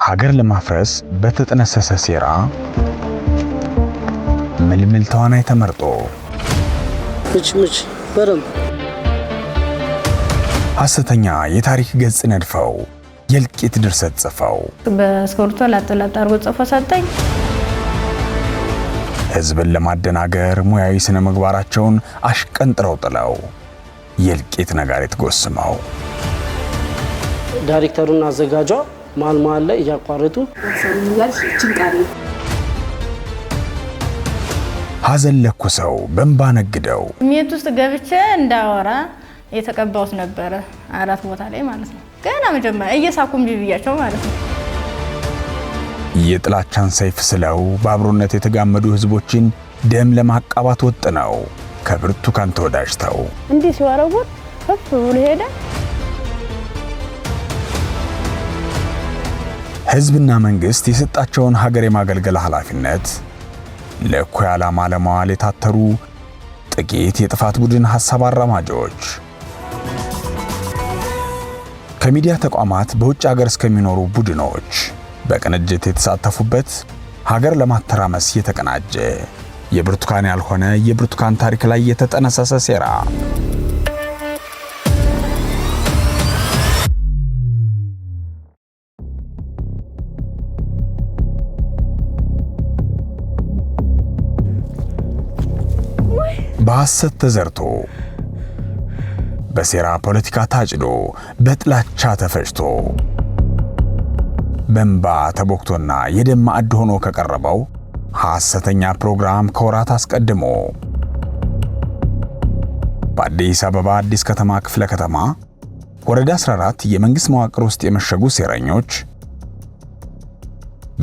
ሀገር ለማፍረስ በተጠነሰሰ ሴራ ምልምል ተዋናይ ተመርጦ ምች በረም ሐሰተኛ የታሪክ ገጽ ነድፈው የልቂት ድርሰት ጽፈው በስክሪፕቶ ላጥላጥ አርጎ ጽፎ ሰጠኝ። ህዝብን ለማደናገር ሙያዊ ስነ ምግባራቸውን አሽቀንጥረው ጥለው የልቂት ነጋሪት ጎስመው ዳይሬክተሩና አዘጋጇ ማል ላይ ያቋረጡ ሐዘን ለኩሰው በእንባ ነግደው ሜት ውስጥ ገብቼ እንዳወራ የተቀባውት ነበረ 4 ቦታ ላይ ማለት ነው። ገና መጀመሪያ እየሳኩም ቢብያቸው ማለት ነው። የጥላቻን ሰይፍ ስለው በአብሮነት የተጋመዱ ህዝቦችን ደም ለማቃባት ወጥነው ከብርቱካን ተወዳጅተው እንዲህ ሲወረውር ከፍ ብሎ ሄደ። ህዝብና መንግስት የሰጣቸውን ሀገር የማገልገል ኃላፊነት ለእኩይ ዓላማ ለማዋል የታተሩ ጥቂት የጥፋት ቡድን ሐሳብ አራማጆች ከሚዲያ ተቋማት በውጭ ሀገር እስከሚኖሩ ቡድኖች በቅንጅት የተሳተፉበት ሀገር ለማተራመስ የተቀናጀ የብርቱካን ያልሆነ የብርቱካን ታሪክ ላይ የተጠነሰሰ ሴራ በሐሰት ተዘርቶ በሴራ ፖለቲካ ታጭዶ በጥላቻ ተፈጭቶ በእንባ ተቦክቶና የደም ማዕድ ሆኖ ከቀረበው ሐሰተኛ ፕሮግራም ከወራት አስቀድሞ በአዲስ አበባ አዲስ ከተማ ክፍለ ከተማ ወረዳ 14 የመንግስት መዋቅር ውስጥ የመሸጉ ሴረኞች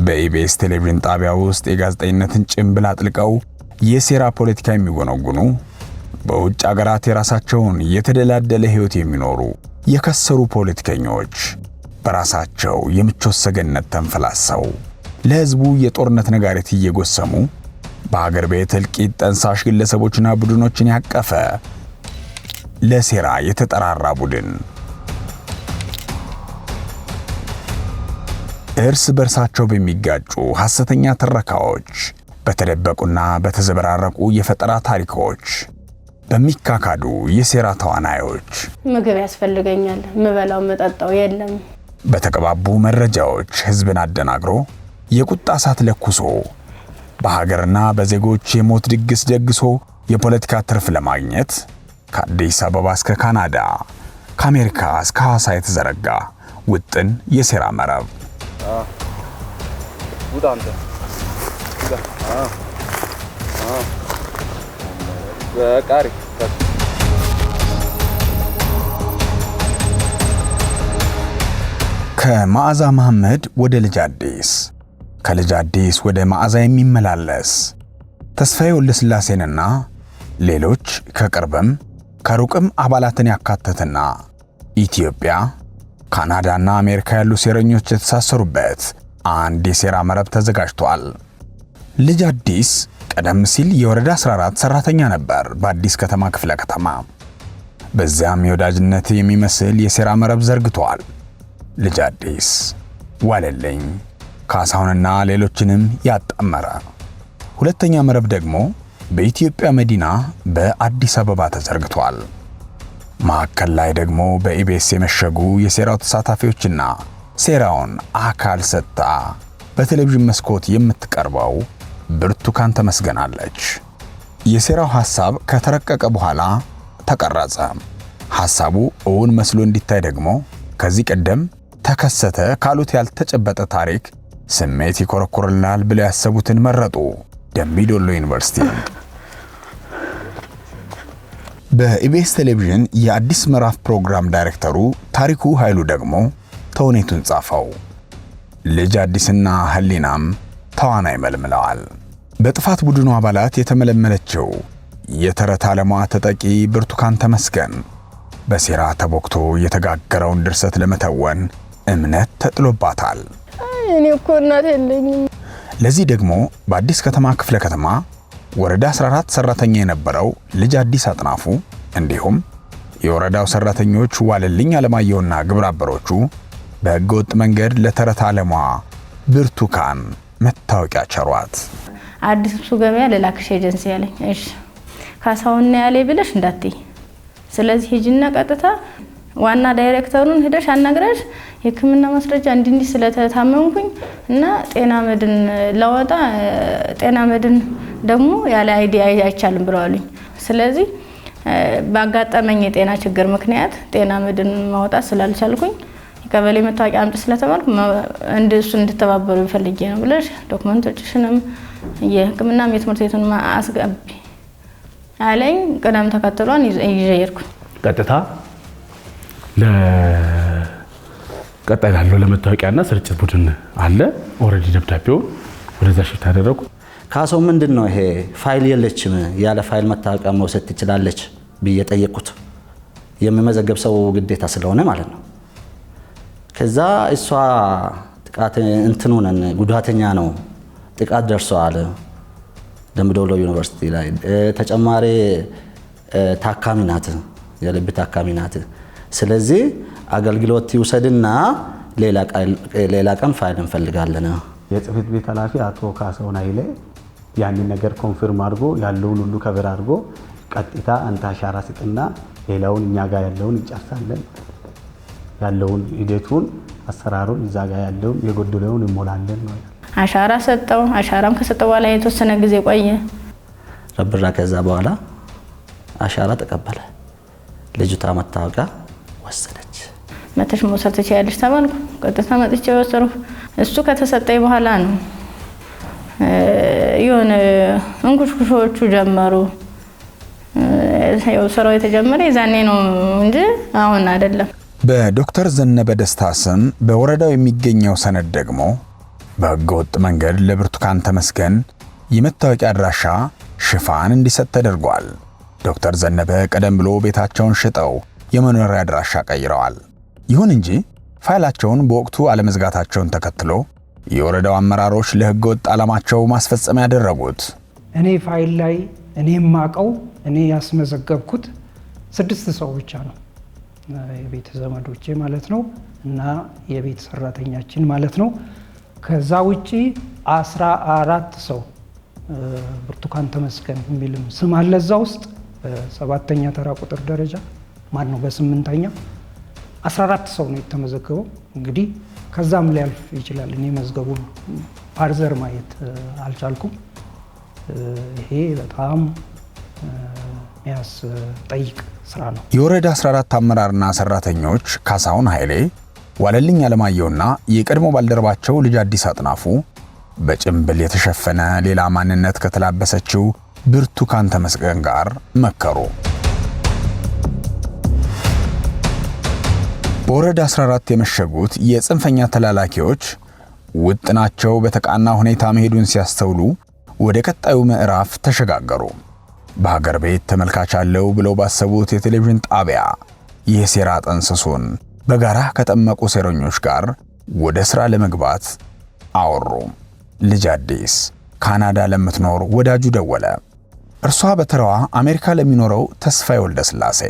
በኢቢኤስ ቴሌቪዥን ጣቢያ ውስጥ የጋዜጠኝነትን ጭንብል አጥልቀው የሴራ ፖለቲካ የሚጎነጉኑ በውጭ አገራት የራሳቸውን የተደላደለ ህይወት የሚኖሩ የከሰሩ ፖለቲከኞች በራሳቸው የምቾት ሰገነት ተንፈላሰው ለህዝቡ የጦርነት ነጋሪት እየጎሰሙ በአገር ቤት እልቂት ጠንሳሽ ግለሰቦችና ቡድኖችን ያቀፈ ለሴራ የተጠራራ ቡድን እርስ በርሳቸው በሚጋጩ ሐሰተኛ ትረካዎች በተደበቁና በተዘበራረቁ የፈጠራ ታሪኮች በሚካካዱ የሴራ ተዋናዮች ምግብ ያስፈልገኛል ምበላው መጠጣው የለም በተቀባቡ መረጃዎች ህዝብን አደናግሮ የቁጣ እሳት ለኩሶ በሀገርና በዜጎች የሞት ድግስ ደግሶ የፖለቲካ ትርፍ ለማግኘት ከአዲስ አበባ እስከ ካናዳ ከአሜሪካ እስከ ሐዋሳ የተዘረጋ ውጥን የሴራ መረብ በቃሪ ከመዓዛ መሐመድ ወደ ልጅ አዲስ ከልጅ አዲስ ወደ መዓዛ የሚመላለስ ተስፋዬ ወልደስላሴንና ሌሎች ከቅርብም ከሩቅም አባላትን ያካተተና ኢትዮጵያ ካናዳና አሜሪካ ያሉ ሴረኞች የተሳሰሩበት አንድ የሴራ መረብ ተዘጋጅቷል። ልጅ አዲስ ቀደም ሲል የወረዳ 14 ሰራተኛ ነበር በአዲስ ከተማ ክፍለ ከተማ። በዚያም የወዳጅነት የሚመስል የሴራ መረብ ዘርግቷል። ልጅ አዲስ ዋለልኝ ካሳውንና ሌሎችንም ያጣመረ ሁለተኛ መረብ ደግሞ በኢትዮጵያ መዲና በአዲስ አበባ ተዘርግቷል። ማዕከል ላይ ደግሞ በኢቢኤስ የመሸጉ የሴራው ተሳታፊዎችና ሴራውን አካል ሰጥታ በቴሌቪዥን መስኮት የምትቀርበው ብርቱካን ተመስገናለች። የሴራው ሐሳብ ከተረቀቀ በኋላ ተቀረጸ። ሐሳቡ እውን መስሎ እንዲታይ ደግሞ ከዚህ ቀደም ተከሰተ ካሉት ያልተጨበጠ ታሪክ ስሜት ይኮረኩርልናል ብለው ያሰቡትን መረጡ። ደምቢዶሎ ዩኒቨርሲቲ በኢቢኤስ ቴሌቪዥን የአዲስ ምዕራፍ ፕሮግራም ዳይሬክተሩ ታሪኩ ኃይሉ ደግሞ ተውኔቱን ጻፈው። ልጅ አዲስና ህሊናም ተዋናይ መልምለዋል። በጥፋት ቡድኑ አባላት የተመለመለችው የተረት ዓለሟ ተጠቂ ብርቱካን ተመስገን በሴራ ተቦክቶ የተጋገረውን ድርሰት ለመተወን እምነት ተጥሎባታል። እኔ እኮ እናት የለኝም። ለዚህ ደግሞ በአዲስ ከተማ ክፍለ ከተማ ወረዳ 14 ሰራተኛ የነበረው ልጅ አዲስ አጥናፉ እንዲሁም የወረዳው ሰራተኞች ዋለልኝ አለማየሁና ግብረ አበሮቹ በህገወጥ መንገድ ለተረት ዓለሟ ብርቱካን መታወቂያ ቸሯት። አዲሱ ገበያ ለላክሽ ኤጀንሲ ያለኝ እሺ ካሳውና ያለ ብለሽ እንዳትይ ስለዚህ ሂጂና ቀጥታ ዋና ዳይሬክተሩን ሄደሽ አናግረሽ የህክምና ማስረጃ እንዲህ ስለተታመምኩኝ እና ጤና መድን ለወጣ ጤና መድን ደግሞ ያለ አይዲ አይቻልም ብለዋልኝ። ስለዚህ ባጋጠመኝ የጤና ችግር ምክንያት ጤና መድን ማውጣት ስላልቻልኩኝ የቀበሌ መታወቂያ አምጥ ስለተባልኩ እንደሱ እንድተባበሩ ፈልጌ ነው ብለሽ ዶክመንቶችሽንም የህክምናም የትምህርት ቤቱን አስገቢ አለኝ። ቀደም ተከትሏን ይዤርኩ ቀጥታ ለቀጣይ ያለው ለመታወቂያና ስርጭት ቡድን አለ ኦሬዲ ደብዳቤው ወደዛ ሽፍት አደረኩ። ካሳው ምንድነው ይሄ ፋይል የለችም ያለ ፋይል መታወቂያ መውሰድ ትችላለች ብዬ ጠየቅኩት። የሚመዘገብ ሰው ግዴታ ስለሆነ ማለት ነው። ከዛ እሷ ጥቃት እንትኑን ጉዳተኛ ነው ጥቃት ደርሷል ደምቢዶሎ ዩኒቨርሲቲ ላይ ተጨማሪ ታካሚ ናት የልብ ታካሚ ናት። ስለዚህ አገልግሎት ይውሰድና ሌላ ቀን ፋይል እንፈልጋለን። የጽህፈት ቤት ኃላፊ አቶ ካሳሁን ኃይሌ ያንን ነገር ኮንፊርም አድርጎ ያለውን ሁሉ ከበር አድርጎ ቀጥታ አንተ አሻራ ስጥና ሌላውን እኛ ጋር ያለውን እንጨርሳለን፣ ያለውን ሂደቱን አሰራሩን እዛ ጋር ያለውን የጎደለውን እንሞላለን ነው። አሻራ ሰጠው። አሻራም ከሰጠው በኋላ የተወሰነ ጊዜ ቆየ ረብራ። ከዛ በኋላ አሻራ ተቀበለ። ልጅቷ መታወቂያ ወሰደች። መተሽ መውሰድ ትችያለሽ ተባልኩ። ቀጥታ መጥቼ ወሰድኩ። እሱ ከተሰጠኝ በኋላ ነው የሆነ እንኩሽኩሾቹ ጀመሩ። ያው ስራው የተጀመረ የዛኔ ነው እንጂ አሁን አይደለም። በዶክተር ዘነበ ደስታ ስም በወረዳው የሚገኘው ሰነድ ደግሞ በህገወጥ መንገድ ለብርቱካን ተመስገን የመታወቂያ አድራሻ ሽፋን እንዲሰጥ ተደርጓል። ዶክተር ዘነበ ቀደም ብሎ ቤታቸውን ሽጠው የመኖሪያ አድራሻ ቀይረዋል። ይሁን እንጂ ፋይላቸውን በወቅቱ አለመዝጋታቸውን ተከትሎ የወረዳው አመራሮች ለህገወጥ ዓላማቸው ማስፈጸሚያ ያደረጉት እኔ ፋይል ላይ እኔ ማቀው እኔ ያስመዘገብኩት 6 ሰው ብቻ ነው። የቤት ዘመዶቼ ማለት ነው እና የቤት ሰራተኛችን ማለት ነው። ከዛ ውጪ 14 ሰው ብርቱካን ተመስገን የሚልም ስም አለ እዛ ውስጥ በ7ኛ ተራ ቁጥር ደረጃ ማን ነው በ8ኛ 14 ሰው ነው የተመዘገበው። እንግዲህ ከዛም ሊያልፍ ይችላል። እኔ መዝገቡን ፋርዘር ማየት አልቻልኩም። ይሄ በጣም ያስጠይቅ ስራ ነው። የወረዳ 14 አመራርና ሰራተኞች ካሳሁን ኃይሌ፣ ዋለልኝ አለማየሁና የቀድሞ ባልደረባቸው ልጅ አዲስ አጥናፉ በጭምብል የተሸፈነ ሌላ ማንነት ከተላበሰችው ብርቱካን ተመስገን ጋር መከሩ። በወረዳ 14 የመሸጉት የጽንፈኛ ተላላኪዎች ውጥናቸው በተቃና ሁኔታ መሄዱን ሲያስተውሉ ወደ ቀጣዩ ምዕራፍ ተሸጋገሩ። በሀገር ቤት ተመልካች አለው ብለው ባሰቡት የቴሌቪዥን ጣቢያ ይህ ሴራ ጠንስሱን በጋራ ከጠመቁ ሴረኞች ጋር ወደ ሥራ ለመግባት አወሩ። ልጅ አዲስ ካናዳ ለምትኖር ወዳጁ ደወለ። እርሷ በተራዋ አሜሪካ ለሚኖረው ተስፋዬ ወልደስላሴ፣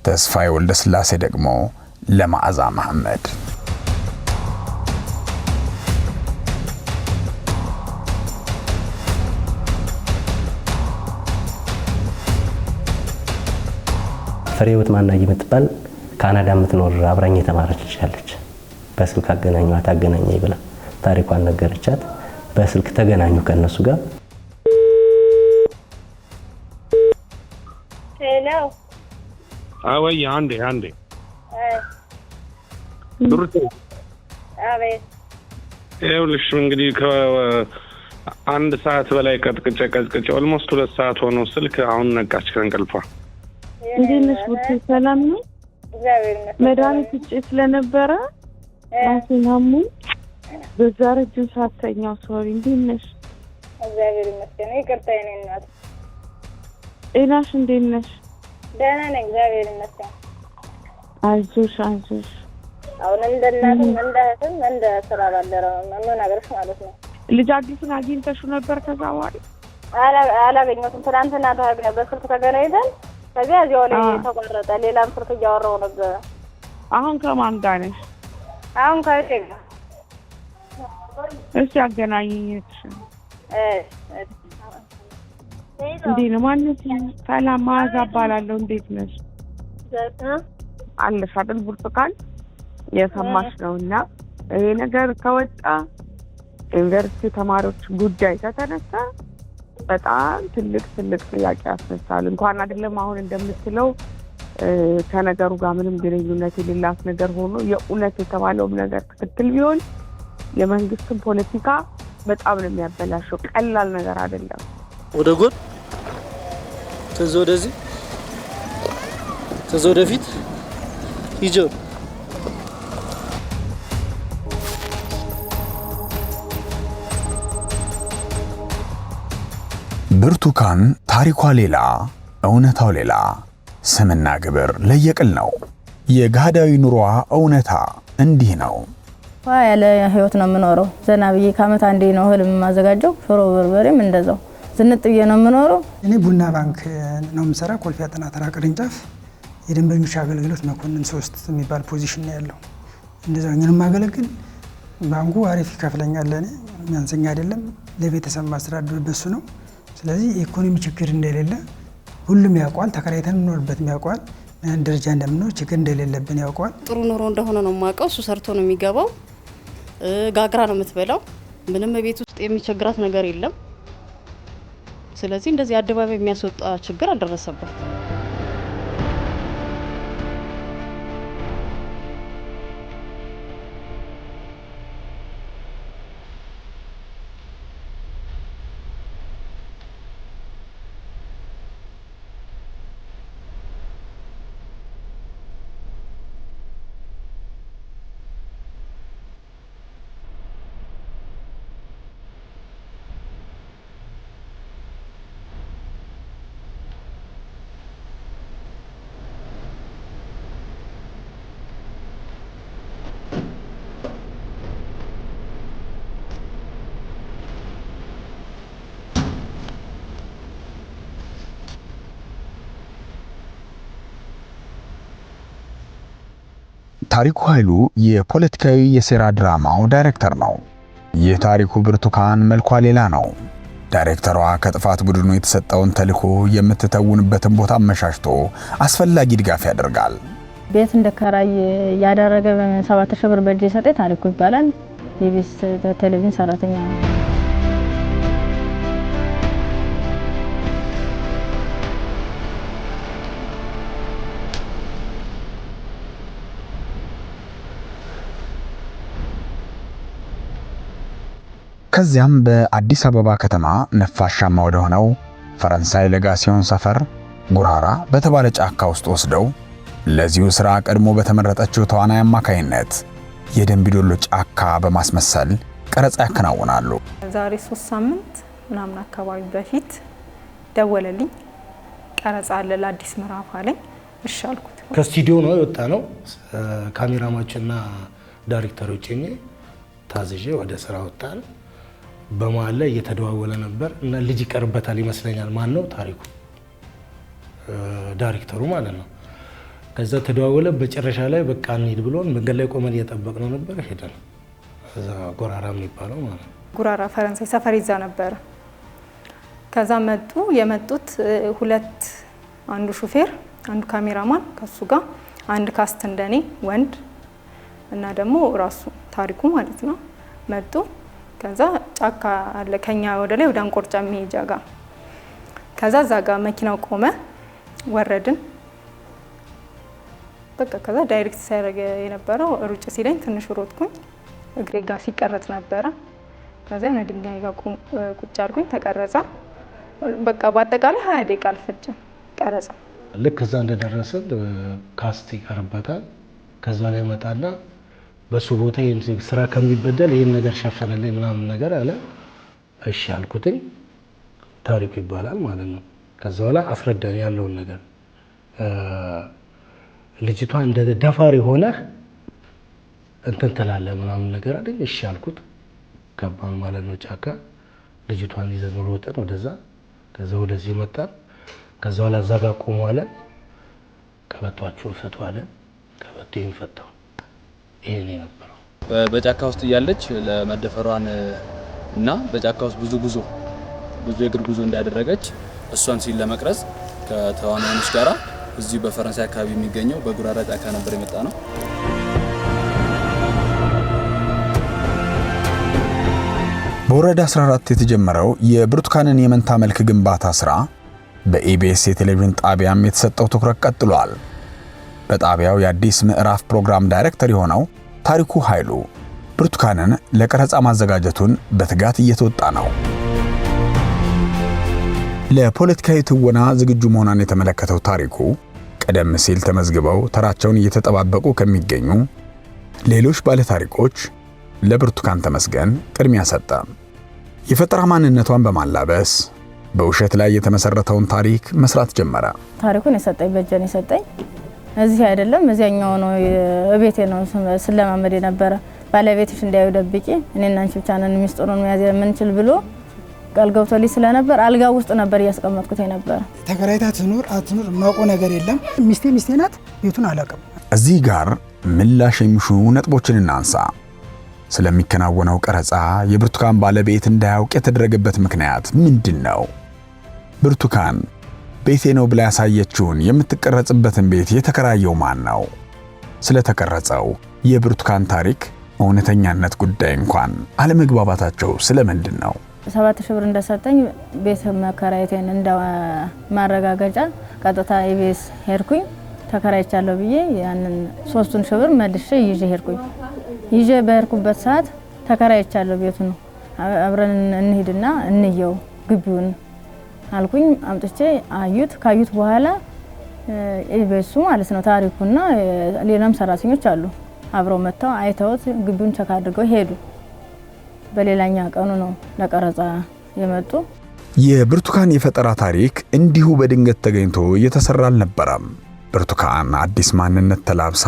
ተስፋዬ ወልደስላሴ ደግሞ ለመዓዛ መሐመድ። ፍሬህይወት ማናዬ የምትባል ካናዳ የምትኖር አብራኝ የተማረች ልጅ አለች። በስልክ አገናኟት አገናኘኝ ብላ ታሪኳን ነገረቻት። በስልክ ተገናኙ ከነሱ ጋር። ሄሎ አወይ አንዴ ብሩት አቤት። ይኸውልሽ እንግዲህ ከአንድ ሰዓት በላይ ቀጥቅጬ ኦልሞስት 2 ሰዓት ሆኖ ስልክ አሁን ነቃች ከእንቅልፏ። እንዴት ነሽ ቡርቴ? ሰላም ነው? እግዚአብሔር ይመስገን። መድኃኒት ውጭ ስለነበረ ራሴን አሞኝ በዛ ረጅም ሰዓት ተኛው። ሶሪ። እንዴት ነሽ? እግዚአብሔር ይመስገን። ይቅርታ የኔ እናት። ጤናሽ እንዴት ነሽ? ደህና ነኝ እግዚአብሔር ይመስገን። አይዞሽ። አሁን እንደ እናትም እንደ እህትም እንደ ስራ ባልደረባም ምን ነገርሽ ማለት ነው። ልጅ አዲስን አግኝተሽው ነበር? ከዛ በኋላ አላገኘሁትም። ትናንትና በስልክ ተገናኝተን ከዚያ እዚያው ላይ ተቋረጠ። ሌላም ስልክ እያወራሁ ነበር። አሁን ከማን ጋር ነሽ? አሁን ከእቴ ጋር። እሺ አገናኝኝ። እንዴት ነው ማንነት? ሰላም መዓዛ እባላለሁ። እንዴት ነሽ? አለሽ አይደል? ብርቱካን የሰማሽ ነውና ይሄ ነገር ከወጣ ዩኒቨርሲቲ ተማሪዎች ጉዳይ ከተነሳ በጣም ትልቅ ጥያቄ ያስነሳል። እንኳን አይደለም አሁን እንደምትለው ከነገሩ ጋር ምንም ግንኙነት የሌላት ነገር ሆኖ የእውነት የተባለውም ነገር ትክክል ቢሆን የመንግስትን ፖለቲካ በጣም ነው የሚያበላሸው። ቀላል ነገር አይደለም። ወደ ጎን ከዛ ወደዚህ ከዛ ወደፊት ይጀው ብርቱካን ታሪኳ ሌላ እውነታው ሌላ፣ ስምና ግብር ለየቅል ነው። የጋዳዊ ኑሮዋ እውነታ እንዲህ ነው። ያለ ህይወት ነው የምኖረው። ዘና ብዬ ከዓመት አንዴ ነው እህል የማዘጋጀው። ሽሮ በርበሬም እንደዛው ዝንጥ ብዬ ነው የምኖረው። እኔ ቡና ባንክ ነው የምሰራ። ኮልፌ አጠና ተራ ቅርንጫፍ የደንበኞች አገልግሎት መኮንን 3 የሚባል ፖዚሽን ነው ያለው። እንደዛው እኛንም ማገለግል ባንኩ አሪፍ ይከፍለኛል። ለኔ የሚያንሰኝ አይደለም። ለቤተሰብ ማስተዳደር በሱ ነው። ስለዚህ ኢኮኖሚ ችግር እንደሌለ ሁሉም ያውቃል። ተከራይተን የምኖርበት ያውቃል። ምን ደረጃ እንደምንኖር ችግር እንደሌለብን ያውቃል። ጥሩ ኑሮ እንደሆነ ነው የማውቀው። እሱ ሰርቶ ነው የሚገባው። ጋግራ ነው የምትበላው። ምንም ቤት ውስጥ የሚቸግራት ነገር የለም። ስለዚህ እንደዚህ አደባባይ የሚያስወጣ ችግር አልደረሰበት። ታሪኩ ኃይሉ የፖለቲካዊ የሴራ ድራማው ዳይሬክተር ነው። የታሪኩ ብርቱካን መልኳ ሌላ ነው። ዳይሬክተሯ ከጥፋት ቡድኑ የተሰጠውን ተልዕኮ የምትተውንበትን ቦታ አመሻሽቶ አስፈላጊ ድጋፍ ያደርጋል። ቤት እንደከራይ ያደረገ 7000 ብር በእጅ የሰጠኝ ታሪኩ ይባላል። የቤት ቴሌቪዥን ሰራተኛ ነው። ከዚያም በአዲስ አበባ ከተማ ነፋሻማ ወደ ሆነው ፈረንሳይ ለጋሲዮን ሰፈር ጉራራ በተባለ ጫካ ውስጥ ወስደው ለዚሁ ስራ ቀድሞ በተመረጠችው ተዋናይ አማካይነት የደንቢዶሎ ጫካ በማስመሰል ቀረጻ ያከናውናሉ። ዛሬ 3 ሳምንት ምናምን አካባቢ በፊት ደወለልኝ። ቀረጻ አለ ለአዲስ ምዕራፍ አለኝ። እሺ አልኩት። ከስቱዲዮ ነው የወጣ ነው። ካሜራማችንና ዳይሬክተሮች ታዝዤ ወደ ስራ ወጣን። በመሀል ላይ እየተደዋወለ ነበር እና ልጅ ይቀርበታል ይመስለኛል። ማን ነው? ታሪኩ ዳይሬክተሩ ማለት ነው። ከዛ ተደዋወለ። በጨረሻ ላይ በቃ እንሂድ ብሎን መንገድ ላይ ቆመን እየጠበቅነው ነበር። ሄደን እዛ ጉራራ የሚባለው ማለት ነው። ጉራራ ፈረንሳይ ሰፈር ይዛ ነበር። ከዛ የመጡት 2 አንዱ ሹፌር፣ አንዱ ካሜራማን ከሱ ጋር አንድ ካስት እንደኔ ወንድ እና ደግሞ ራሱ ታሪኩ ማለት ነው መጡ። ከዛ ጫካ አለ ከኛ ወደ ላይ ወደ አንቆርጫ የሚሄጃ ጋር። ከዛ እዛ ጋር መኪናው ቆመ። ወረድን። በቃ ከዛ ዳይሬክት ሲያደርግ የነበረው ሩጭ ሲለኝ ትንሽ ሮጥኩኝ። እግሬ ጋር ሲቀረጽ ነበረ። ከዛ የሆነ ድንጋይ ጋር ቁጭ አልኩኝ። ተቀረጸ። በቃ በአጠቃላይ 20 ደቂቃ አልፈጀም ቀረጸ። ልክ እዛ እንደደረስን ካስት ይቀርበታል። ከዛ ላይ መጣና በሱ ቦታ ስራ ከሚበደል ይሄን ነገር ሸፈነልኝ ምናምን ነገር አለ። እሺ አልኩትኝ። ታሪኩ ይባላል ማለት ነው። ከዛ በኋላ አስረዳኝ ያለውን ነገር። ልጅቷ እንደ ደፋሪ ሆነ እንትን ትላለህ ምናምን ነገር አለኝ። እሺ አልኩት። ገባን ማለት ነው ጫካ። ልጅቷን ይዘን ሮጠን ወደዛ። ከዛ ወደዚህ መጣን። ከዛ በኋላ እዛ ጋር ቆመዋለን። ቀበቷችሁ ፍቱ አለ። ቀበቴን ፈታው። ይሄ ነው የነበረው። በጫካ ውስጥ እያለች ለመደፈሯን እና በጫካ ውስጥ ብዙ የእግር ጉዞ እንዳደረገች እሷን ሲል ለመቅረጽ ከተዋናዮች ጋራ እዚህ በፈረንሳይ አካባቢ የሚገኘው በጉራራ ጫካ ነበር የመጣ ነው። በወረዳ 14 የተጀመረው የብርቱካንን የመንታ መልክ ግንባታ ስራ በኢቢኤስ የቴሌቪዥን ጣቢያም የተሰጠው ትኩረት ቀጥሏል። በጣቢያው የአዲስ ምዕራፍ ፕሮግራም ዳይሬክተር የሆነው ታሪኩ ኃይሉ ብርቱካንን ለቀረጻ ማዘጋጀቱን በትጋት እየተወጣ ነው። ለፖለቲካዊ ትወና ዝግጁ መሆኗን የተመለከተው ታሪኩ ቀደም ሲል ተመዝግበው ተራቸውን እየተጠባበቁ ከሚገኙ ሌሎች ባለታሪኮች ለብርቱካን ተመስገን ቅድሚያ ሰጠ። የፈጠራ ማንነቷን በማላበስ በውሸት ላይ የተመሰረተውን ታሪክ መስራት ጀመረ። ታሪኩን የሰጠኝ በጀን የሰጠኝ እዚህ አይደለም እዚያኛው ነው፣ እቤቴ ነው ስለማመድ የነበረ። ባለቤትሽ እንዳዩ ደብቂ እኔና አንቺ ብቻ ነን ሚስጥሩን መያዝ የምንችል ብሎ ቃል ገብቶልኝ ስለነበር አልጋ ውስጥ ነበር ያስቀመጥኩት የነበረ። ተከራይታ ትኑር አትኑር ማቆ ነገር የለም። ሚስቴ ናት፣ ቤቱን አላውቅም። እዚህ ጋር ምላሽ የሚሹ ነጥቦችን እናንሳ። ስለሚከናወነው ቀረጻ የብርቱካን ባለቤት እንዳያውቅ የተደረገበት ምክንያት ምንድን ነው? ብርቱካን ቤቴ ነው ብላ ያሳየችውን የምትቀረጽበትን ቤት የተከራየው ማን ነው? ስለተቀረጸው የብርቱካን ታሪክ እውነተኛነት ጉዳይ እንኳን አለመግባባታቸው ስለምንድን ነው? 7,000 ብር እንደሰጠኝ ቤት መከራየቴን እንደ ማረጋገጫ ቀጥታ ኢቢኤስ ሄድኩኝ። ተከራይቻለሁ ብዬ ያንን 3,000 ብር መልሼ ይዤ ሄድኩኝ። ይዤ በሄድኩበት ሰዓት ተከራይቻለሁ ቤቱን አብረን እንሂድና እንየው ግቢውን አልኩኝ። አምጥቼ አዩት። ካዩት በኋላ ኢቢኤሱ ማለት ነው ታሪኩና ሌላም ሰራተኞች አሉ አብረው መጥተው አይተውት ግቢውን ቸክ አድርገው ሄዱ። በሌላኛ ቀኑ ነው ለቀረጻ የመጡ። የብርቱካን የፈጠራ ታሪክ እንዲሁ በድንገት ተገኝቶ እየተሰራ አልነበረም። ብርቱካን አዲስ ማንነት ተላብሳ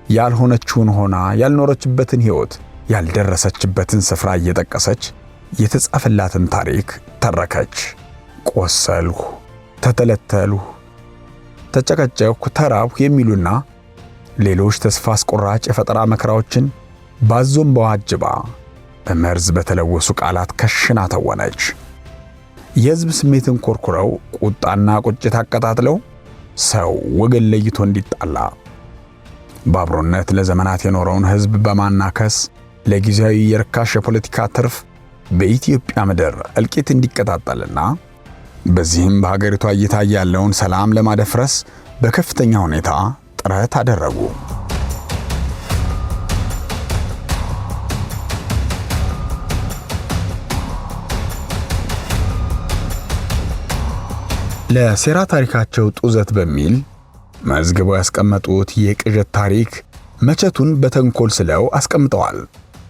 ያልሆነችውን ሆና ያልኖረችበትን ህይወት ያልደረሰችበትን ስፍራ እየጠቀሰች የተጻፈላትን ታሪክ ተረከች። ቆሰልሁ፣ ተተለተልሁ፣ ተጨቀጨቅሁ፣ ተራብሁ የሚሉና ሌሎች ተስፋ አስቆራጭ የፈጠራ መከራዎችን ባዞም በዋጅባ በመርዝ በተለወሱ ቃላት ከሽና ተወነች። የህዝብ ስሜትን ኮርኩረው ቁጣና ቁጭት አቀጣጥለው ሰው ወገን ለይቶ እንዲጣላ በአብሮነት ለዘመናት የኖረውን ህዝብ በማናከስ ለጊዜያዊ የርካሽ የፖለቲካ ትርፍ በኢትዮጵያ ምድር እልቂት እንዲቀጣጠልና በዚህም በሀገሪቷ እየታየ ያለውን ሰላም ለማደፍረስ በከፍተኛ ሁኔታ ጥረት አደረጉ። ለሴራ ታሪካቸው ጡዘት በሚል መዝግበው ያስቀመጡት የቅዠት ታሪክ መቸቱን በተንኮል ስለው አስቀምጠዋል።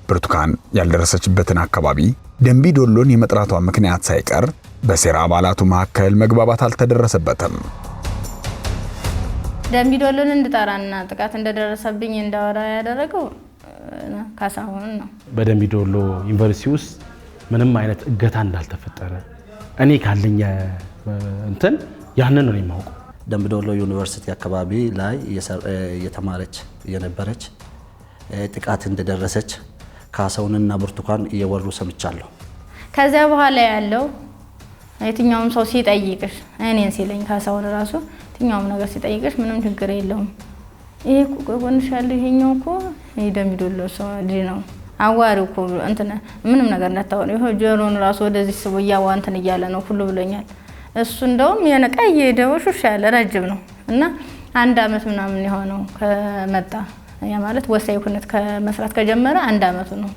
ብርቱካን ያልደረሰችበትን አካባቢ ደንቢ ዶሎን የመጥራቷ ምክንያት ሳይቀር በሴራ አባላቱ መካከል መግባባት አልተደረሰበትም። ደንቢ ዶሎን እንድጠራና ጥቃት እንደደረሰብኝ እንዳወራ ያደረገው ካሳሁን ነው። በደንቢ ዶሎ ዩኒቨርሲቲ ውስጥ ምንም አይነት እገታ እንዳልተፈጠረ እኔ ካለኝ እንትን ያንን ነው የማውቀው። ደንቢ ዶሎ ዩኒቨርሲቲ አካባቢ ላይ እየተማረች የነበረች ጥቃት እንደደረሰች ካሳሁንና ብርቱካን እየወሩ ሰምቻለሁ። ከዚያ በኋላ ያለው የትኛውም ሰው ሲጠይቅሽ እኔን ሲለኝ ካሳሁን ራሱ የትኛውም ነገር ሲጠይቅሽ ምንም ችግር የለውም፣ ይሄ እኮ ጎንሽ ያለው ይሄኛው እኮ ደንቢ ዶሎ ሰው ልጅ ነው አዋሪው እኮ እንትን ምንም ነገር እንዳታወሪ ይሄ ጆሮን ራሱ ወደዚህ ስቦ እያዋ እንትን እያለ ነው ሁሉ ብሎኛል። እሱ እንደውም የነቀይ ደወሹሽ ያለ ረጅም ነው እና 1 አመት ምናምን የሆነው ከመጣ ያ ማለት ወሳኝ ኩነት ከመስራት ከጀመረ 1 አመቱ ነው።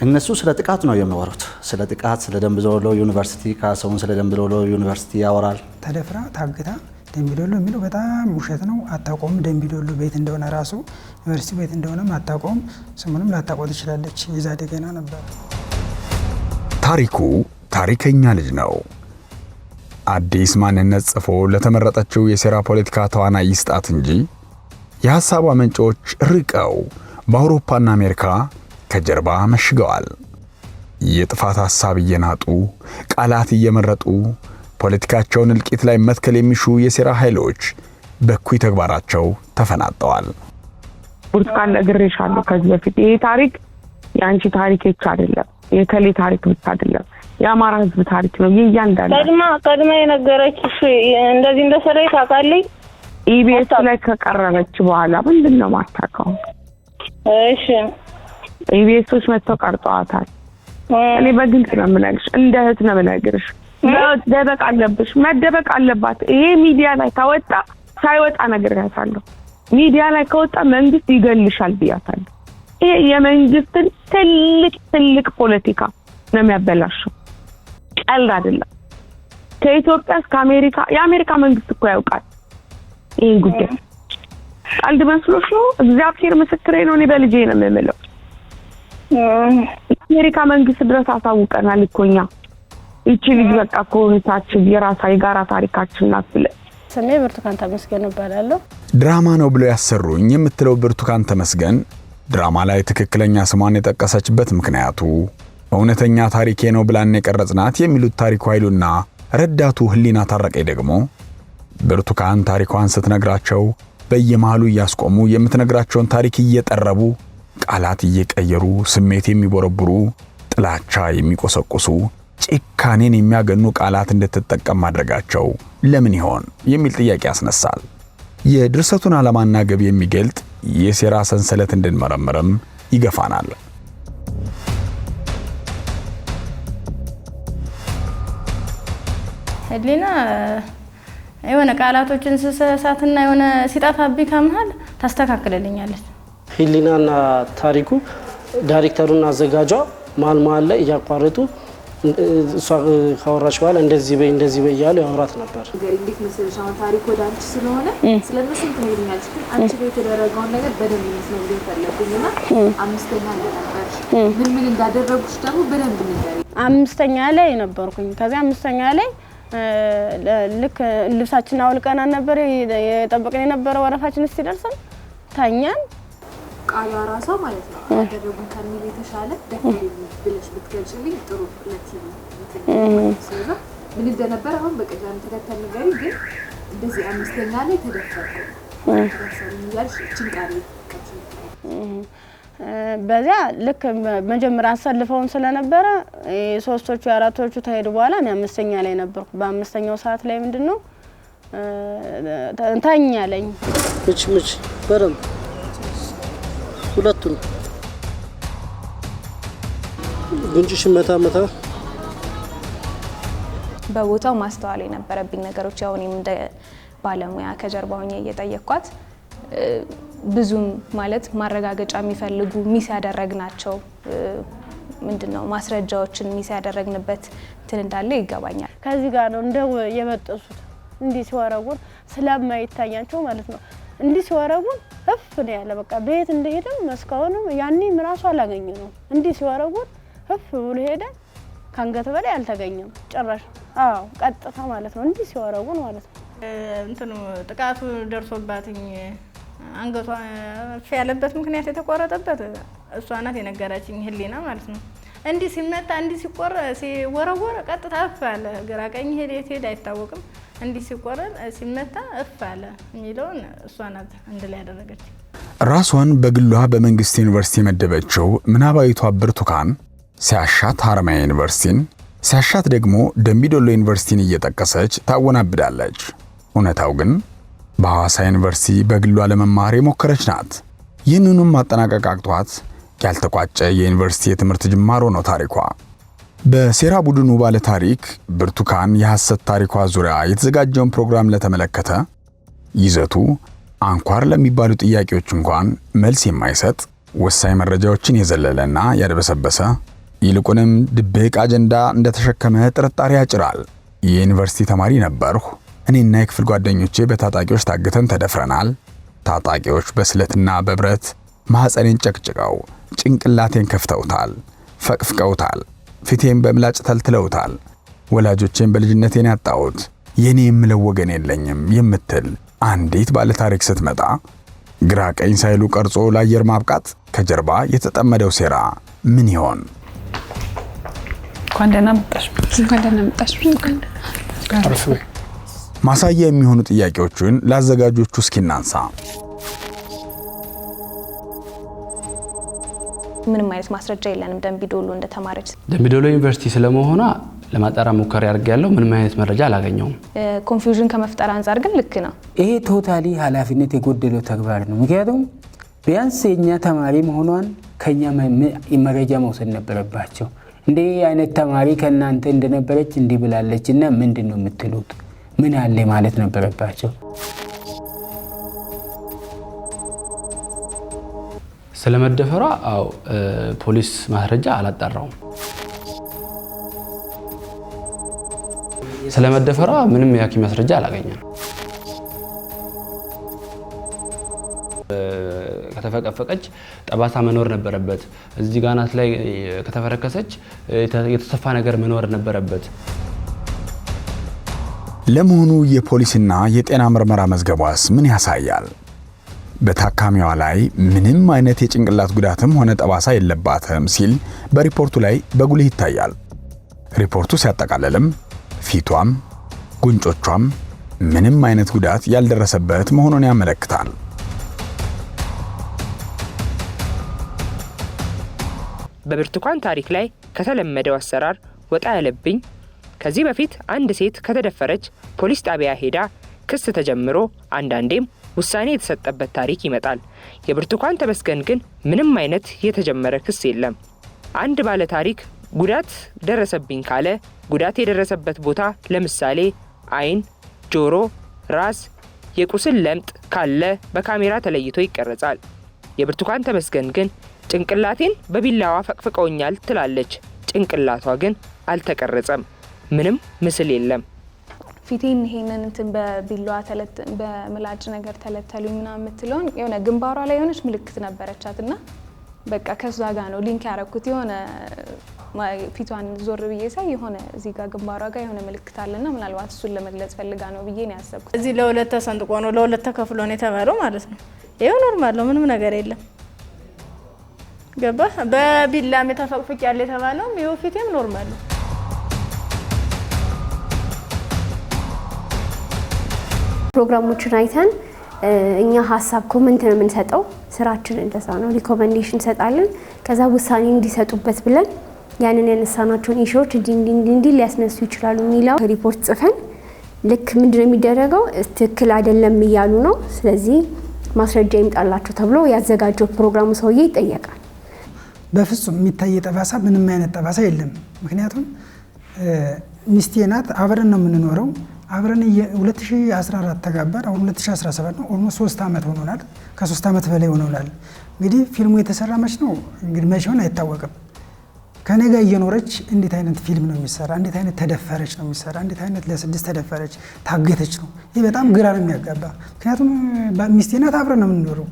እነሱ ስለ ጥቃት ነው የሚወሩት፣ ስለ ጥቃት፣ ስለ ደንቢ ዶሎ ዩኒቨርሲቲ። ካሳሁን ስለ ደንቢ ዶሎ ዩኒቨርሲቲ ያወራል። ተደፍራ ታግታ ደንቢ ዶሎ የሚለው በጣም ውሸት ነው። አታውቀውም። ደንቢ ዶሎ ቤት እንደሆነ ራሱ ዩኒቨርሲቲ ቤት እንደሆነም አታውቀውም። ስሙንም ላታውቀው ትችላለች። የዛ ደገና ነበር። ታሪኩ ታሪከኛ ልጅ ነው። አዲስ ማንነት ጽፎ ለተመረጠችው የሴራ ፖለቲካ ተዋናይ ይስጣት እንጂ የሐሳቧ ምንጮች ርቀው በአውሮፓና አሜሪካ ከጀርባ መሽገዋል። የጥፋት ሐሳብ እየናጡ ቃላት እየመረጡ ፖለቲካቸውን እልቂት ላይ መትከል የሚሹ የሴራ ኃይሎች በኩይ ተግባራቸው ተፈናጠዋል። ብርቱካን ነግሬሻለሁ ከዚህ በፊት ይሄ ታሪክ ያንቺ ታሪክ ብቻ አይደለም፣ የከሌ ታሪክ ብቻ አይደለም፣ የአማራ ህዝብ ታሪክ ነው። ይያንዳንዱ ቀድማ የነገረችሽ እንደዚህ እንደሰራይ ታውቃለች። ኢቢኤስ ላይ ከቀረበች በኋላ ምንድነው ማታውቀው? እሺ ኢቢኤሶች መጥተው ቀርጠዋታል። እኔ በግልጽ ነው የምነግርሽ፣ እንደ እህት ነው የምነግርሽ። መደበቅ አለብሽ፣ መደበቅ አለባት። ይሄ ሚዲያ ላይ ታወጣ ሳይወጣ ነግሬያታለሁ። ሚዲያ ላይ ከወጣ መንግስት ይገልሻል ብያታለሁ። ይሄ የመንግስትን ትልቅ ፖለቲካ ነው የሚያበላሸው፣ ቀልድ አይደለም። ከኢትዮጵያ እስከ አሜሪካ የአሜሪካ መንግስት እኮ ያውቃል ይሄን ጉዳይ። ቀልድ መስሎሽ ነው? እግዚአብሔር ምስክሬ ነው። እኔ በልጄ ነው የምምለው። የአሜሪካ መንግስት ድረስ አሳውቀናል እኮ እኛ። ይቺ ልጅ በቃ እኮ እህታችን የጋራ ታሪካችን ናት ብለን። ስሜ ብርቱካን ተመስገን እባላለሁ። ድራማ ነው ብለው ያሰሩኝ የምትለው ብርቱካን ተመስገን ድራማ ላይ ትክክለኛ ስሟን የጠቀሰችበት ምክንያቱ እውነተኛ ታሪኬ ነው ብላን የቀረጽናት የሚሉት ታሪኩ ኃይሉና ረዳቱ ህሊና ታረቀኝ ደግሞ ብርቱካን ታሪኳን ስትነግራቸው በየመሃሉ እያስቆሙ የምትነግራቸውን ታሪክ እየጠረቡ ቃላት እየቀየሩ ስሜት የሚቦረብሩ ጥላቻ የሚቆሰቁሱ ጭካኔን የሚያገኑ ቃላት እንድትጠቀም ማድረጋቸው ለምን ይሆን የሚል ጥያቄ ያስነሳል። የድርሰቱን ዓላማና ግብ የሚገልጥ የሴራ ሰንሰለት እንድንመረምርም ይገፋናል። ህሊና የሆነ ቃላቶችን ስሳትና የሆነ ሲጣፋብኝ ከመሃል ታስተካክልልኛለች። ህሊናና ታሪኩ ዳይሬክተሩና አዘጋጇ ማል ላይ እያቋረጡ እሷ ካወራች በኋላ እንደዚህ በይ እያሉ ያወራት ነበር። እንዴት መሰለሽ አሁን ታሪክ ወደ አንቺ ስለሆነ ስለነሱ ትሄድኛለሽ፣ ግን አንቺ ላይ የተደረገውን ነገር በደንብ መስለው ፈለጉኝና አምስተኛ እንደነበርሽ ምን እንዳደረጉሽ ደግሞ በደንብ ንገሪኝ። አምስተኛ ላይ ነበርኩኝ። ከዛ አምስተኛ ላይ ልክ ልብሳችን አውልቀና ነበር የጠበቀን የነበረ ወረፋችን እስኪደርሰን ታኛን ቃሏ ራሷ ማለት ነው ያደረጉን ከሚል የተሻለ ደፍሬ ብለሽ ብትገልጪልኝ ጥሩ ለቲቪ ስለዛ ምን እንደነበር አሁን በቀዳም ተከተል ንገሪ። ግን እንደዚህ አምስተኛ ላይ ተደፈርኩ ተደፈርኩ እያልሽ እችን ቃል በዚያ ልክ መጀመሪያ አሰልፈውን ስለነበረ ሶስቶቹ አራቶቹ ተሄዱ በኋላ እኔ አምስተኛ ላይ ነበርኩ። በአምስተኛው ሰዓት ላይ ምንድነው ታኛለኝ ምች በረም ሁለቱን ጉንጭሽ መታ በቦታው ማስተዋል የነበረብኝ ነገሮች ያው እኔም እንደ ባለሙያ ከጀርባ ሆኜ እየጠየቅኳት ብዙም ማለት ማረጋገጫ የሚፈልጉ ሚስ ያደረግናቸው ምንድነው ማስረጃዎችን ሚስ ያደረግንበት እንትን እንዳለ ይገባኛል። ከዚህ ጋር ነው እንደው የበጠሱት እንዲህ ሲወረጉን ስለማይታያቸው ማለት ነው። እንዲህ ሲወረጉን እፍ ነው ያለ በቃ ቤት እንደሄደም መስካውንም ያኔም ራሱ አላገኘ ነው። እንዲህ ሲወረጉን እፍ ብሎ ሄደ። ካንገት በላይ አልተገኘም ጭራሽ። አዎ ቀጥታ ማለት ነው እንዲህ ሲወረጉን ማለት ነው። እንትኑ ጥቃቱ ደርሶባትኝ አንገቷ እፍ ያለበት ምክንያት የተቆረጠበት እሷ ናት የነገረችኝ ህሊና ማለት ነው። እንዲህ ሲመታ እንዲህ ሲወረወር ቀጥታ እፍ አለ። ግራ ቀኝ ሄድ አይታወቅም። እንዲህ ሲቆረጥ ሲመታ እፍ አለ የሚለውን እሷ ናት እንድል ያደረገች። ራሷን በግሏ በመንግስት ዩኒቨርሲቲ መደበችው ምናባዊቷ ብርቱካን ሲያሻት ሐረማያ ዩኒቨርሲቲን ሲያሻት ደግሞ ደምቢዶሎ ዩኒቨርሲቲን እየጠቀሰች ታወናብዳለች። እውነታው ግን በሐዋሳ ዩኒቨርሲቲ በግሏ ለመማር የሞከረች ናት። ይህንኑም ማጠናቀቅ አቅቷት ያልተቋጨ የዩኒቨርሲቲ የትምህርት ጅማሮ ነው ታሪኳ። በሴራ ቡድኑ ባለ ታሪክ ብርቱካን የሐሰት ታሪኳ ዙሪያ የተዘጋጀውን ፕሮግራም ለተመለከተ ይዘቱ አንኳር ለሚባሉ ጥያቄዎች እንኳን መልስ የማይሰጥ ወሳኝ መረጃዎችን የዘለለና ያደበሰበሰ ይልቁንም ድብቅ አጀንዳ እንደተሸከመ ጥርጣሬ ያጭራል። የዩኒቨርሲቲ ተማሪ ነበርሁ። እኔና የክፍል ጓደኞቼ በታጣቂዎች ታግተን ተደፍረናል። ታጣቂዎች በስለትና በብረት ማህፀኔን ጨቅጭቀው ጭንቅላቴን ከፍተውታል፣ ፈቅፍቀውታል፣ ፊቴን በምላጭ ተልትለውታል። ወላጆቼን በልጅነቴን ያጣሁት የኔ የምለው ወገን የለኝም የምትል አንዲት ባለ ታሪክ ስትመጣ ግራ ቀኝ ሳይሉ ቀርጾ ለአየር ማብቃት ከጀርባ የተጠመደው ሴራ ምን ይሆን? እንኳን ደህና መጣሽ። ማሳያ የሚሆኑ ጥያቄዎችን ላዘጋጆቹ እስኪናንሳ። ምንም አይነት ማስረጃ የለንም ደምቢዶሎ እንደተማረች። ደምቢዶሎ ዩኒቨርሲቲ ስለመሆኗ ለማጣራ ሙከራ ያርጋለው ምንም አይነት መረጃ አላገኘውም። ኮንፊውዥን ከመፍጠር አንፃር ግን ልክ ነው። ይሄ ቶታሊ ኃላፊነት የጎደለው ተግባር ነው። ምክንያቱም ቢያንስ የኛ ተማሪ መሆኗን ከኛ መረጃ መውሰድ ነበረባቸው። እንዴ አይነት ተማሪ ከናንተ እንደነበረች እንዲ ብላለችና ምንድነው የምትሉት? ምን አለ ማለት ነበረባቸው። ስለመደፈሯ ፖሊስ ማስረጃ አላጣራውም። ስለመደፈሯ ምንም የሐኪም ማስረጃ አላገኘም። ከተፈቀፈቀች ጠባሳ መኖር ነበረበት። እዚህ ጋናት ላይ ከተፈረከሰች የተሰፋ ነገር መኖር ነበረበት። ለመሆኑ የፖሊስና የጤና ምርመራ መዝገቧስ ምን ያሳያል? በታካሚዋ ላይ ምንም አይነት የጭንቅላት ጉዳትም ሆነ ጠባሳ የለባትም ሲል በሪፖርቱ ላይ በጉልህ ይታያል። ሪፖርቱ ሲያጠቃልልም ፊቷም ጉንጮቿም ምንም አይነት ጉዳት ያልደረሰበት መሆኑን ያመለክታል። በብርቱካን ታሪክ ላይ ከተለመደው አሰራር ወጣ ያለብኝ ከዚህ በፊት አንድ ሴት ከተደፈረች ፖሊስ ጣቢያ ሄዳ ክስ ተጀምሮ አንዳንዴም ውሳኔ የተሰጠበት ታሪክ ይመጣል። የብርቱካን ተመስገን ግን ምንም አይነት የተጀመረ ክስ የለም። አንድ ባለ ታሪክ ጉዳት ደረሰብኝ ካለ ጉዳት የደረሰበት ቦታ ለምሳሌ አይን፣ ጆሮ፣ ራስ፣ የቁስል ለምጥ ካለ በካሜራ ተለይቶ ይቀረጻል። የብርቱካን ተመስገን ግን ጭንቅላቴን በቢላዋ ፈቅፍቀውኛል ትላለች። ጭንቅላቷ ግን አልተቀረጸም። ምንም ምስል የለም። ፊቴን ይሄንን እንትን በቢላዋ በምላጭ ነገር ተለተሉኝ ምናምን የምትለውን የሆነ ግንባሯ ላይ የሆነች ምልክት ነበረቻትና በቃ ከዛ ጋር ነው ሊንክ ያረኩት። የሆነ ፊቷን ዞር ብዬ ሳይ የሆነ እዚህ ጋር ግንባሯ ጋር የሆነ ምልክት አለና ምናልባት እሱን ለመግለጽ ፈልጋ ነው ብዬ ነው ያሰብኩት። እዚህ ለሁለት ተሰንጥቆ ነው ለሁለት ተከፍሎ ነው የተባለው ማለት ነው። ይሄው ኖርማል ነው፣ ምንም ነገር የለም። ገባ በቢላም የተፈቅፍቅ ያለ የተባለው ይሄው ፊቴም ኖርማል ነው። ፕሮግራሞችን አይተን እኛ ሀሳብ ኮሜንት ነው የምንሰጠው። ስራችን እንደዛ ነው። ሪኮመንዴሽን እንሰጣለን። ከዛ ውሳኔ እንዲሰጡበት ብለን ያንን ያነሳናቸውን ኢሹዎች እንዲህ ሊያስነሱ ይችላሉ የሚለው ሪፖርት ጽፈን ልክ ምንድነው የሚደረገው ትክክል አይደለም እያሉ ነው፣ ስለዚህ ማስረጃ ይምጣላቸው ተብሎ ያዘጋጀው ፕሮግራሙ ሰውዬ ይጠየቃል። በፍጹም የሚታይ ጠባሳ ምንም አይነት ጠባሳ የለም። ምክንያቱም ሚስቴ ናት፣ አብረን ነው የምንኖረው። አብረን 2014 ተጋባን፣ አሁን 2017 ነው። ኦልሞስት 3 አመት ሆኖናል። ከ3 አመት በላይ ሆኖናል። እንግዲህ ፊልሙ የተሰራ መች ነው እንግዲህ መቼ ሆነ አይታወቅም። ከኔ ጋር እየኖረች እንዴት አይነት ፊልም ነው የሚሰራ? እንዴት አይነት ተደፈረች ነው የሚሰራ? እንዴት አይነት ለ6 ተደፈረች ታገተች ነው? ይህ በጣም ግራ ነው የሚያጋባ። ምክንያቱም ሚስቴ ናት፣ አብረን ነው የምንኖረው።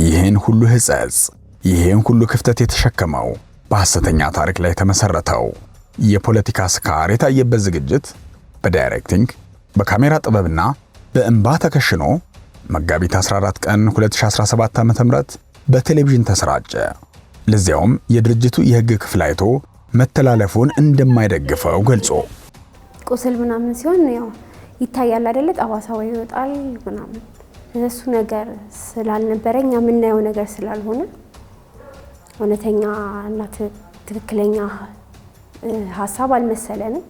ይህን ሁሉ ህጸጽ፣ ይህን ሁሉ ክፍተት የተሸከመው በሐሰተኛ ታሪክ ላይ የተመሰረተው የፖለቲካ ስካር የታየበት ዝግጅት በዳይሬክቲንግ በካሜራ ጥበብና በእንባ ተከሽኖ መጋቢት 14 ቀን 2017 ዓ.ም በቴሌቪዥን ተሰራጨ። ለዚያውም የድርጅቱ የህግ ክፍል አይቶ መተላለፉን እንደማይደግፈው ገልጾ ቁስል ምናምን ሲሆን ያው ይታያል አይደለ? ጠባሳው ይወጣል ምናምን። እሱ ነገር ስላልነበረኛ የምናየው ነገር ስላልሆነ እውነተኛ እና ትክክለኛ ሀሳብ አልመሰለንም።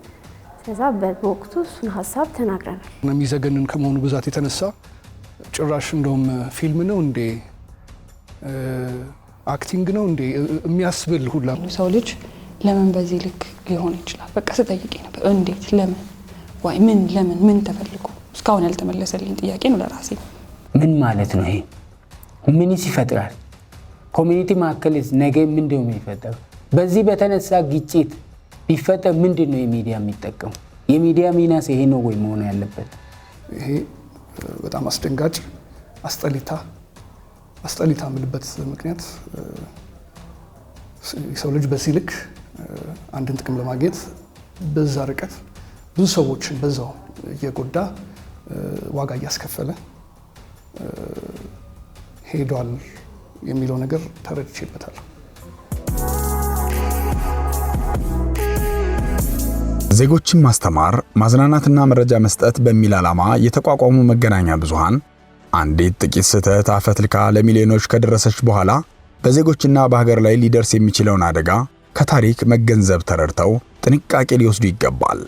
ከዛ በወቅቱ እሱን ሀሳብ ተናግረናል። የሚዘገንን ከመሆኑ ብዛት የተነሳ ጭራሽ እንደውም ፊልም ነው እንዴ አክቲንግ ነው እንዴ የሚያስብል ሁላ ሰው ልጅ ለምን በዚህ ልክ ሊሆን ይችላል? በቃ ስጠይቄ ነበር። እንዴት? ለምን? ዋይ ምን? ለምን? ምን ተፈልጎ? እስካሁን ያልተመለሰልኝ ጥያቄ ነው ለራሴ። ምን ማለት ነው ይሄ? ምንስ ይፈጥራል? ኮሚኒቲ መካከል ነገ ምንድነው የሚፈጠረው? በዚህ በተነሳ ግጭት ቢፈጠር ምንድነው የሚዲያ የሚጠቀሙ? የሚዲያ ሚናስ ይሄ ነው ወይ መሆን ያለበት? ይሄ በጣም አስደንጋጭ አስጠሊታ የምልበት ምክንያት የሰው ልጅ በዚህ ልክ አንድን ጥቅም ለማግኘት በዛ ርቀት ብዙ ሰዎችን በዛው እየጎዳ ዋጋ እያስከፈለ ሄዷል የሚለው ነገር ተረድቼበታለሁ። ዜጎችን ማስተማር፣ ማዝናናትና መረጃ መስጠት በሚል ዓላማ የተቋቋሙ መገናኛ ብዙሃን አንዲት ጥቂት ስህተት አፈትልካ ለሚሊዮኖች ከደረሰች በኋላ በዜጎችና በሀገር ላይ ሊደርስ የሚችለውን አደጋ ከታሪክ መገንዘብ ተረድተው ጥንቃቄ ሊወስዱ ይገባል።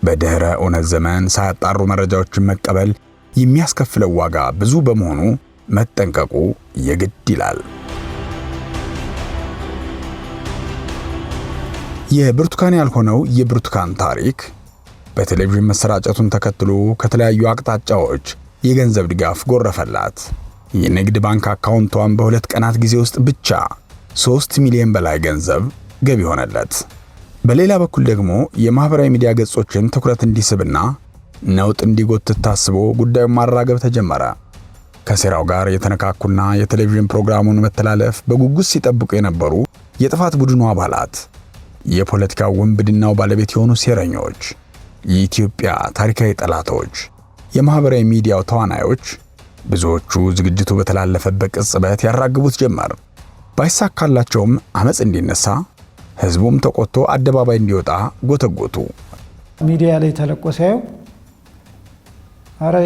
በድህረ እውነት ዘመን ሳያጣሩ መረጃዎችን መቀበል የሚያስከፍለው ዋጋ ብዙ በመሆኑ መጠንቀቁ የግድ ይላል። የብርቱካን ያልሆነው የብርቱካን ታሪክ በቴሌቪዥን መሰራጨቱን ተከትሎ ከተለያዩ አቅጣጫዎች የገንዘብ ድጋፍ ጎረፈላት። የንግድ ባንክ አካውንቷን በ2 ቀናት ጊዜ ውስጥ ብቻ 3 ሚሊዮን በላይ ገንዘብ ገቢ ሆነለት። በሌላ በኩል ደግሞ የማህበራዊ ሚዲያ ገጾችን ትኩረት እንዲስብና ነውጥ እንዲጎትት ታስቦ ጉዳዩን ማራገብ ተጀመረ። ከሴራው ጋር የተነካኩና የቴሌቪዥን ፕሮግራሙን መተላለፍ በጉጉት ሲጠብቁ የነበሩ የጥፋት ቡድኑ አባላት፣ የፖለቲካ ውንብድናው ባለቤት የሆኑ ሴረኞች፣ የኢትዮጵያ ታሪካዊ ጠላቶች፣ የማህበራዊ ሚዲያው ተዋናዮች ብዙዎቹ ዝግጅቱ በተላለፈበት ቅጽበት ያራግቡት ጀመር። ባይሳካላቸውም አመጽ እንዲነሳ ህዝቡም ተቆጥቶ አደባባይ እንዲወጣ ጎተጎቱ። ሚዲያ ላይ ተለቆ ሲያዩ አረ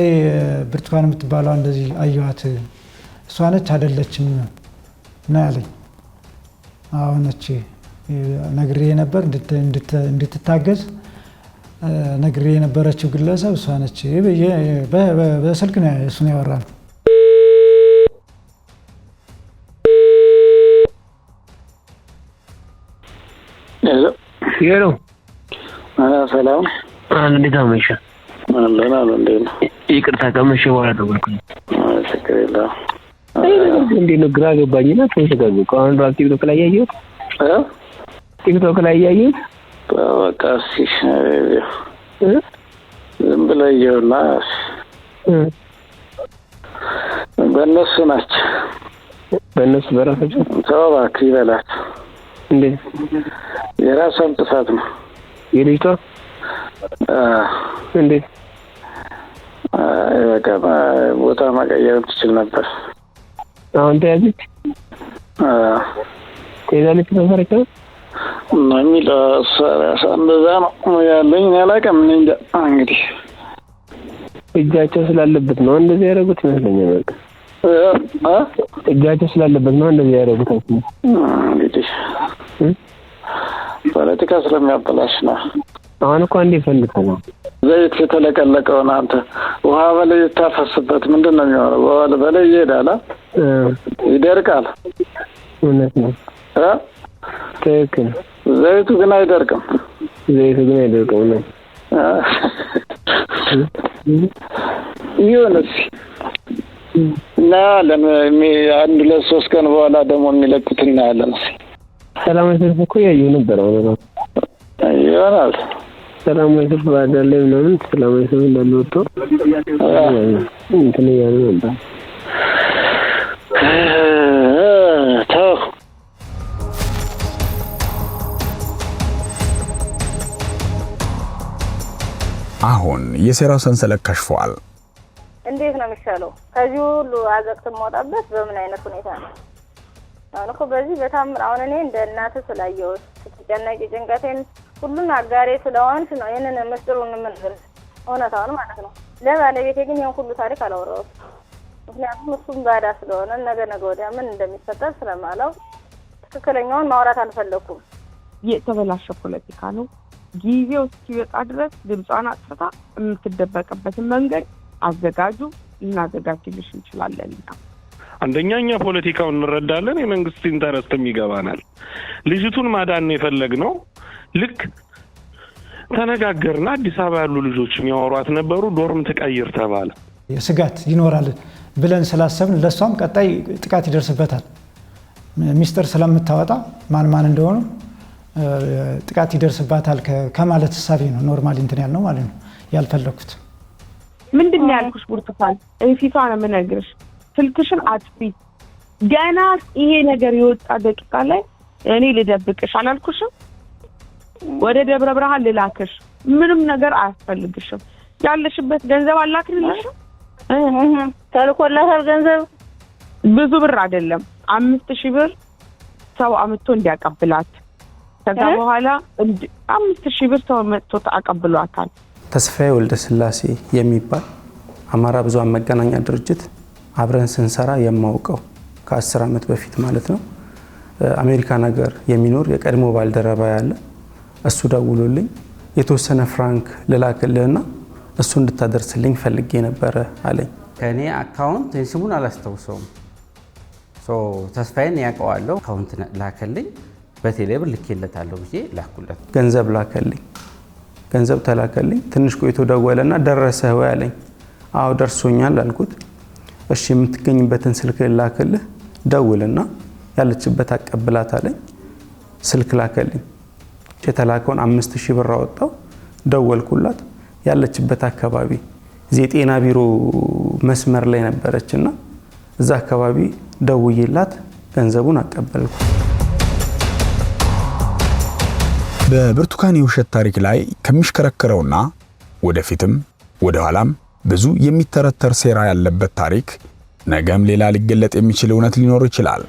ብርቱካን የምትባለው እንደዚህ አየዋት፣ እሷ ነች አይደለችም ነው ያለኝ። አሁን እቺ ነግሬ ነበር እንድትታገዝ ነግሬ የነበረችው ግለሰብ እሷ ነች በስልክ ነው እሱን ያወራነው። ሄሎ ሰላም እንዴት አመሸ? አለን አለ እንዴት ነው? ይቅርታ ከመሸ በኋላ ደወልኩኝ። ችግር የለውም። እንዴት ነው ግራ ገባኝና ተዘጋግኩ። አሁን ራሱ ቲክቶክ ላይ ያየሁት በቃ እሺ ዝም ብለህ ይኸውና በእነሱ ናቸው። በእነሱ በራሳቸው ተው እባክህ ይበላት። እንዴት የራሷን ጥፋት ነው የልጅቷ? እንዴት በቃ ቦታ መቀየር ትችል ነበር። አሁን ተያዘች ተይዛለች ተፈረከ ነው የሚለው እንደዛ ነው ያለኝ። አላውቅም እንጃ እንግዲህ እጃቸው ስላለበት ነው እንደዚህ ያደረጉት ይመስለኛል። በቃ እጃቸው ስላለበት ነው እንደዚህ ያደረጉት እንግዲህ ፖለቲካ ስለሚያበላሽ ነው። አሁን እኮ እንዴ ፈልከው ዘይት የተለቀለቀውን አንተ ውሃ በላይ ታፈስበት ምንድን ነው የሚሆነው? ውሃ በላይ ይሄዳል፣ ይደርቃል። እውነት ነው። ትክክል። ዘይቱ ግን አይደርቅም። እውነት ይሁን እስኪ እናያለን። 1-2-3 ቀን በኋላ ደግሞ የሚለቁት እናያለን። ሰላማዊ ሰልፍ እኮ ያየሁ ነበር። አሁን ይሆናል ሰላማዊ ሰልፍ ባዳር ላይ ምናምን ሰላማዊ ሰልፍ እንዳለ ወጥቶ እንትን እያሉ ነበር። ተው አሁን የሴራው ሰንሰለት ከሽፏል። እንዴት ነው የሚሻለው? ከዚህ ሁሉ አዘቅት የማወጣበት በምን አይነት ሁኔታ ነው? አሁን እኮ በዚህ በታምር አሁን እኔ እንደ እናት ስላየሁት ስትጨነቂ ጭንቀቴን ሁሉን አጋሬ ስለሆንሽ ነው ይሄንን ምስጢሩን የምንል እውነታውን ማለት ነው። ለባለቤቴ ግን ይሄን ሁሉ ታሪክ አላወራሁት። ምክንያቱም እሱም ባዳ ስለሆነ ነገ ወዲያ ምን እንደሚፈጠር ስለማለው ትክክለኛውን ማውራት አልፈለኩም። የተበላሸ ፖለቲካ ነው። ጊዜው እስኪወጣ ድረስ ድምጿን አጥፍታ የምትደበቅበትን መንገድ አዘጋጁ፣ እናዘጋጅልሽ እንችላለን። አንደኛኛ ፖለቲካውን እንረዳለን፣ የመንግስት ኢንተረስትም ይገባናል። ልጅቱን ማዳን የፈለግነው ልክ ተነጋገርና አዲስ አበባ ያሉ ልጆች የሚያወሯት ነበሩ። ዶርም ትቀይር ተባለ። ስጋት ይኖራል ብለን ስላሰብን ለሷም ቀጣይ ጥቃት ይደርስበታል ሚስጥር ስለምታወጣ ማን እንደሆነ ጥቃት ይደርስባታል ከማለት ሐሳቢ ነው ኖርማሊ እንትን ያልነው ማለት ነው። ያልፈለኩት ምንድነው ያልኩሽ ብርቱካን፣ እፊቷ ነው የምነግርሽ። ስልክሽን አጥፊ። ገና ይሄ ነገር የወጣ ደቂቃ ላይ እኔ ልደብቅሽ አላልኩሽም? ወደ ደብረ ብርሃን ልላክሽ፣ ምንም ነገር አያስፈልግሽም። ያለሽበት ገንዘብ አላክልልሽም። ተልኮላታል ገንዘብ ብዙ ብር አይደለም፣ 5000 ብር ሰው አምጥቶ እንዲያቀብላት ከዛ በኋላ 5000 ብር ሰው መጥቶ አቀብሏታል። ተስፋዬ ወልደ ስላሴ የሚባል አማራ ብዙሃን መገናኛ ድርጅት አብረን ስንሰራ የማውቀው ከ10 ዓመት በፊት ማለት ነው አሜሪካን ሀገር የሚኖር የቀድሞ ባልደረባ ያለ እሱ ደውሎልኝ የተወሰነ ፍራንክ ልላክልህና እሱ እንድታደርስልኝ ፈልጌ ነበር አለኝ። ከኔ አካውንት ስሙን አላስታውሰውም ተስፋዬን ያውቀዋለሁ። አካውንት ላከልኝ በቴሌብር ልኬለታለሁ ብዬ ላኩለት። ገንዘብ ላከልኝ። ገንዘብ ተላከልኝ። ትንሽ ቆይቶ ደወለና ደረሰህ ወይ አለኝ። አዎ ደርሶኛል አልኩት። እሺ የምትገኝበትን ስልክ ላክልህ ደውልና ያለችበት አቀብላት አለኝ። ስልክ ላከልኝ። የተላከውን 5000 ብር አወጣው። ደወልኩላት። ያለችበት አካባቢ የጤና ቢሮ መስመር ላይ ነበረችና እዛ አካባቢ ደውዬላት ገንዘቡን አቀበልኩ። በብርቱካን የውሸት ታሪክ ላይ ከሚሽከረከረውና ወደፊትም ወደ ኋላም ብዙ የሚተረተር ሴራ ያለበት ታሪክ ነገም ሌላ ሊገለጥ የሚችል እውነት ሊኖር ይችላል።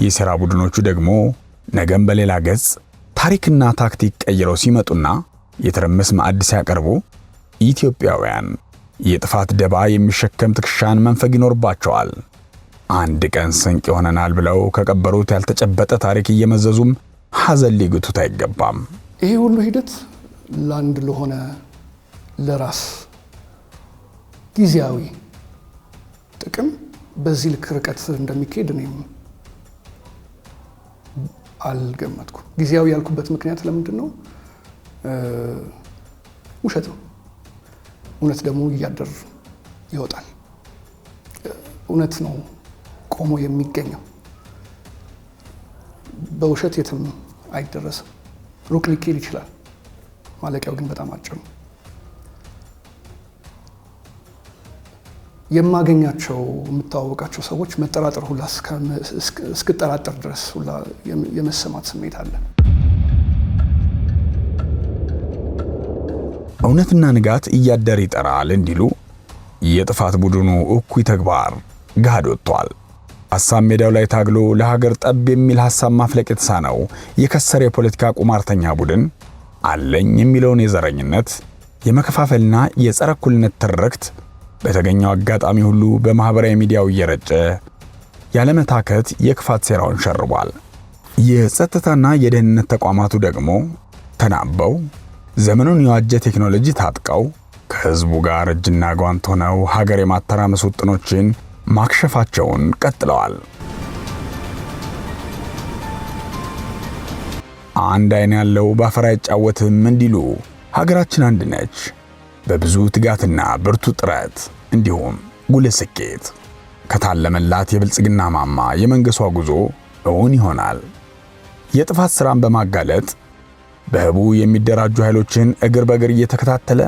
የሴራ ቡድኖቹ ደግሞ ነገም በሌላ ገጽ ታሪክና ታክቲክ ቀይረው ሲመጡና የትርምስ ማዕድ ሲያቀርቡ ኢትዮጵያውያን የጥፋት ደባ የሚሸከም ትከሻን መንፈግ ይኖርባቸዋል። አንድ ቀን ስንቅ ይሆነናል ብለው ከቀበሩት ያልተጨበጠ ታሪክ እየመዘዙም ሐዘን ሊግቱት አይገባም። ይሄ ሁሉ ሂደት ለአንድ ለሆነ ለራስ ጊዜያዊ ጥቅም በዚህ ልክ ርቀት እንደሚካሄድ እኔም አልገመትኩም። ጊዜያዊ ያልኩበት ምክንያት ለምንድን ነው? ውሸት ነው። እውነት ደግሞ እያደር ይወጣል። እውነት ነው ቆሞ የሚገኘው። በውሸት የትም አይደረስም። ሩቅ ሊኬድ ይችላል፣ ማለቂያው ግን በጣም አጭር ነው። የማገኛቸው የምታዋወቃቸው ሰዎች መጠራጠር ሁላ እስክጠራጠር ድረስ ሁላ የመሰማት ስሜት አለ። እውነትና ንጋት እያደር ይጠራል እንዲሉ የጥፋት ቡድኑ እኩይ ተግባር ገሃድ ወጥቷል። ሐሳብ ሜዳው ላይ ታግሎ ለሀገር ጠብ የሚል ሐሳብ ማፍለቅ የተሳነው የከሰረ የፖለቲካ ቁማርተኛ ቡድን አለኝ የሚለውን የዘረኝነት የመከፋፈልና የጸረ እኩልነት ትርክት በተገኘው አጋጣሚ ሁሉ በማህበራዊ ሚዲያው እየረጨ ያለመታከት የክፋት ሴራውን ሸርቧል። የጸጥታና የደህንነት ተቋማቱ ደግሞ ተናበው ዘመኑን የዋጀ ቴክኖሎጂ ታጥቀው ከህዝቡ ጋር እጅና ጓንት ሆነው ሀገር የማተራመስ ውጥኖችን ማክሸፋቸውን ቀጥለዋል። አንድ አይን ያለው ባፈር አይጫወትም እንዲሉ ሀገራችን አንድ ነች። በብዙ ትጋትና ብርቱ ጥረት እንዲሁም ጉልህ ስኬት ከታለመላት የብልጽግና ማማ የመንገሷ ጉዞ እውን ይሆናል። የጥፋት ሥራን በማጋለጥ በህቡ የሚደራጁ ኃይሎችን እግር በእግር እየተከታተለ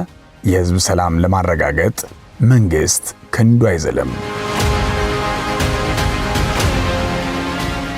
የህዝብ ሰላም ለማረጋገጥ መንግስት ክንዱ አይዘልም።